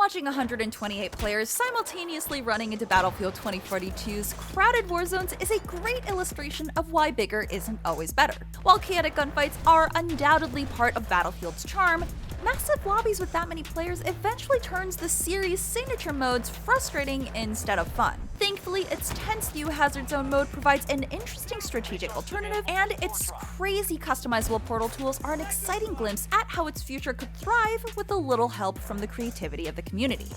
Launching 128 players simultaneously running into Battlefield 2042's crowded war zones is a great illustration of why bigger isn't always better. While chaotic gunfights are undoubtedly part of Battlefield's charm, massive lobbies with that many players eventually turns the series' signature modes frustrating instead of fun. Thankfully, its tense new Hazard Zone mode provides an interesting strategic alternative, and its crazy customizable portal tools are an exciting glimpse at how its future could thrive with a little help from the creativity of the community.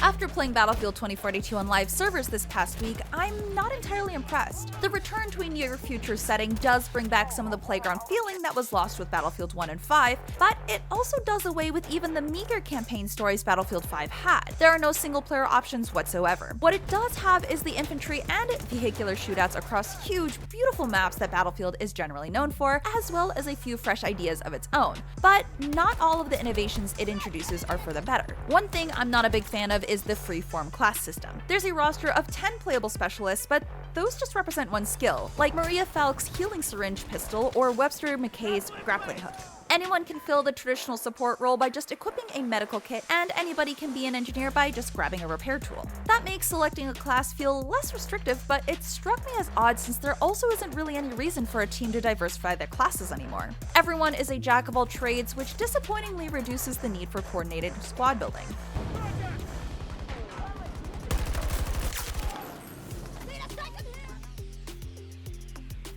After playing Battlefield 2042 on live servers this past week, I'm not entirely impressed. The return to a near-future setting does bring back some of the playground feeling that was lost with Battlefield 1 and 5, but it also does away with even the meager campaign stories Battlefield 5 had. There are no single-player options whatsoever. What it does have is the infantry and vehicular shootouts across huge, beautiful maps that Battlefield is generally known for, as well as a few fresh ideas of its own. But not all of the innovations it introduces are for the better. One thing I'm not a big fan of is the Freeform class system. There's a roster of 10 playable specialists, but those just represent one skill, like Maria Falk's healing syringe pistol or Webster McKay's grappling hook. Anyone can fill the traditional support role by just equipping a medical kit, and anybody can be an engineer by just grabbing a repair tool. That makes selecting a class feel less restrictive, but it struck me as odd since there also isn't really any reason for a team to diversify their classes anymore. Everyone is a jack of all trades, which disappointingly reduces the need for coordinated squad building.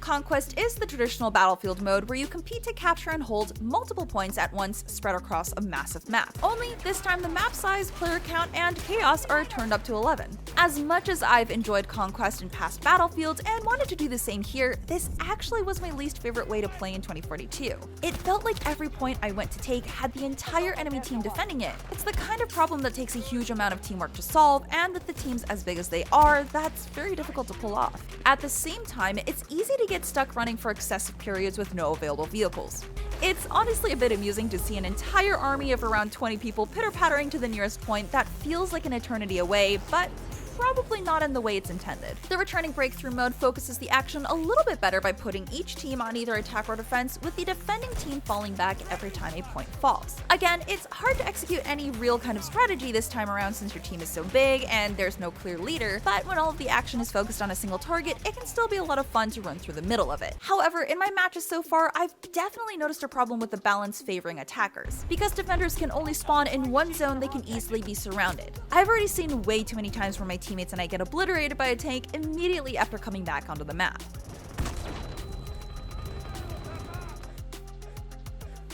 Conquest is the traditional Battlefield mode where you compete to capture and hold multiple points at once spread across a massive map. Only this time the map size, player count, and chaos are turned up to 11. As much as I've enjoyed Conquest in past Battlefields and wanted to do the same here, this actually was my least favorite way to play in 2042. It felt like every point I went to take had the entire enemy team defending it. It's the kind of problem that takes a huge amount of teamwork to solve, and with the teams as big as they are, that's very difficult to pull off. At the same time, it's easy to get stuck running for excessive periods with no available vehicles. It's honestly a bit amusing to see an entire army of around 20 people pitter-pattering to the nearest point that feels like an eternity away, but probably not in the way it's intended. The returning breakthrough mode focuses the action a little bit better by putting each team on either attack or defense, with the defending team falling back every time a point falls. Again, it's hard to execute any real kind of strategy this time around since your team is so big and there's no clear leader, but when all of the action is focused on a single target, it can still be a lot of fun to run through the middle of it. However, in my matches so far, I've definitely noticed a problem with the balance favoring attackers. Because defenders can only spawn in one zone, they can easily be surrounded. I've already seen way too many times where my teammates and I get obliterated by a tank immediately after coming back onto the map.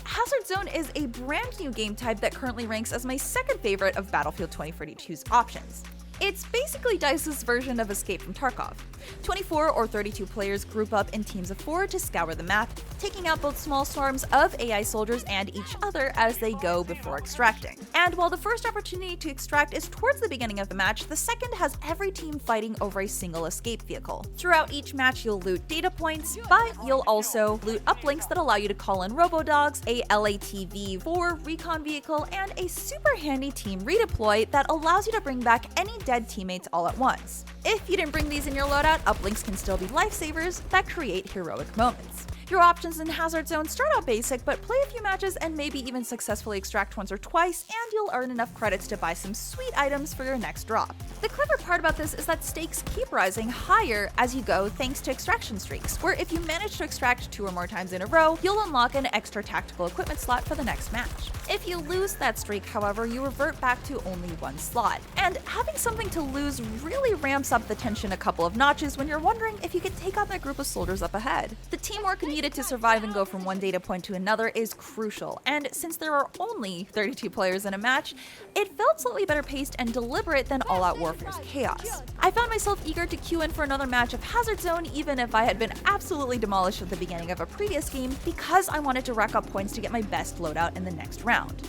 Hazard Zone is a brand new game type that currently ranks as my second favorite of Battlefield 2042's options. It's basically DICE's version of Escape from Tarkov. 24 or 32 players group up in teams of 4 to scour the map, taking out both small swarms of AI soldiers and each other as they go before extracting. And while the first opportunity to extract is towards the beginning of the match, the second has every team fighting over a single escape vehicle. Throughout each match, you'll loot data points, but you'll also loot uplinks that allow you to call in robo-dogs, a LATV-4 recon vehicle, and a super handy team redeploy that allows you to bring back any dead teammates all at once. If you didn't bring these in your loadout, uplinks can still be lifesavers that create heroic moments. Your options in Hazard Zone start out basic, but play a few matches and maybe even successfully extract once or twice, and you'll earn enough credits to buy some sweet items for your next drop. The clever part about this is that stakes keep rising higher as you go thanks to extraction streaks, where if you manage to extract 2 or more times in a row, you'll unlock an extra tactical equipment slot for the next match. If you lose that streak, however, you revert back to only 1 slot. And having something to lose really ramps up the tension a couple of notches when you're wondering if you can take on that group of soldiers up ahead. The teamwork needed to survive and go from one data point to another is crucial, and since there are only 32 players in a match, it felt slightly better paced and deliberate than All-Out Warfare's chaos. I found myself eager to queue in for another match of Hazard Zone even if I had been absolutely demolished at the beginning of a previous game, because I wanted to rack up points to get my best loadout in the next round.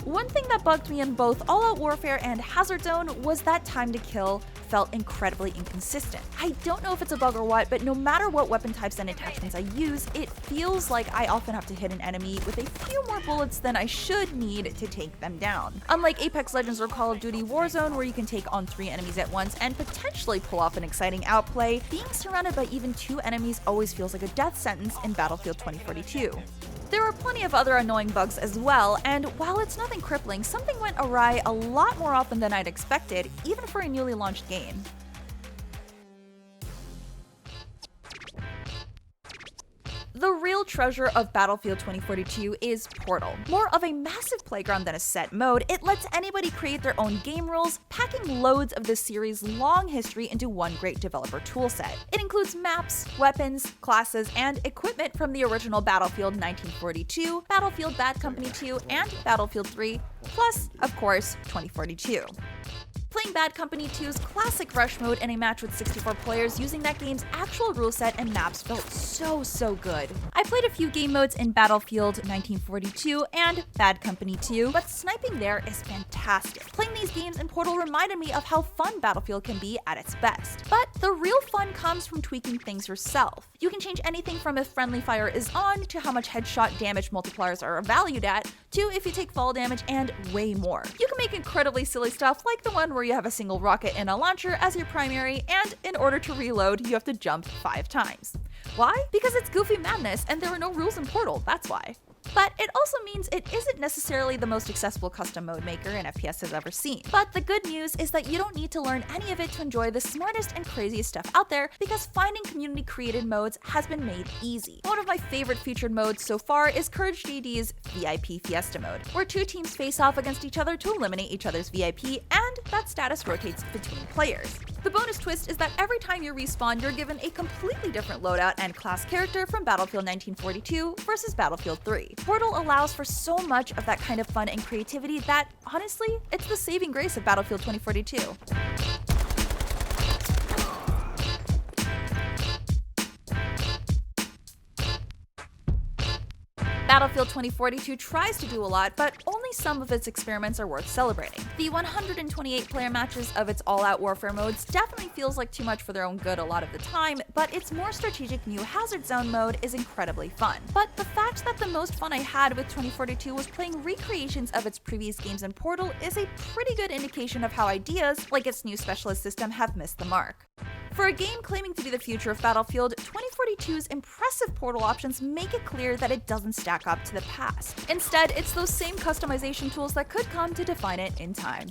One thing that bugged me in both All-Out Warfare and Hazard Zone was that time to kill felt incredibly inconsistent. I don't know if it's a bug or what, but no matter what weapon types and attachments I use, it feels like I often have to hit an enemy with a few more bullets than I should need to take them down. Unlike Apex Legends or Call of Duty Warzone, where you can take on 3 enemies at once and potentially pull off an exciting outplay, being surrounded by even 2 enemies always feels like a death sentence in Battlefield 2042. There are plenty of other annoying bugs as well, and while it's nothing crippling, something went awry a lot more often than I'd expected, even for a newly launched game. The real treasure of Battlefield 2042 is Portal. More of a massive playground than a set mode, it lets anybody create their own game rules, packing loads of this series' long history into one great developer toolset. It includes maps, weapons, classes, and equipment from the original Battlefield 1942, Battlefield Bad Company 2, and Battlefield 3, plus, of course, 2042. Playing Bad Company 2's classic rush mode in a match with 64 players using that game's actual rule set and maps felt so good. I played a few game modes in Battlefield 1942 and Bad Company 2, but sniping there is fantastic. Playing these games in Portal reminded me of how fun Battlefield can be at its best. But the real fun comes from tweaking things yourself. You can change anything from if friendly fire is on, to how much headshot damage multipliers are valued at, to if you take fall damage, and way more. You can make incredibly silly stuff like the one where you have a single rocket and a launcher as your primary, and in order to reload, you have to jump 5 times. Why? Because it's goofy madness and there are no rules in Portal, that's why. But it also means it isn't necessarily the most accessible custom mode maker an FPS has ever seen. But the good news is that you don't need to learn any of it to enjoy the smartest and craziest stuff out there, because finding community-created modes has been made easy. One of my favorite featured modes so far is Courage JD's VIP Fiesta mode, where 2 teams face off against each other to eliminate each other's VIP, and that status rotates between players. The bonus twist is that every time you respawn, you're given a completely different loadout and class character from Battlefield 1942 versus Battlefield 3. Portal allows for so much of that kind of fun and creativity that, honestly, it's the saving grace of Battlefield 2042. Battlefield 2042 tries to do a lot, but only some of its experiments are worth celebrating. The 128-player matches of its all-out warfare modes definitely feels like too much for their own good a lot of the time, but its more strategic new Hazard Zone mode is incredibly fun. But the fact that the most fun I had with 2042 was playing recreations of its previous games in Portal is a pretty good indication of how ideas, like its new specialist system, have missed the mark. For a game claiming to be the future of Battlefield, 2042's impressive Portal options make it clear that it doesn't stack up to the past. Instead, it's those same customization tools that could come to define it in time.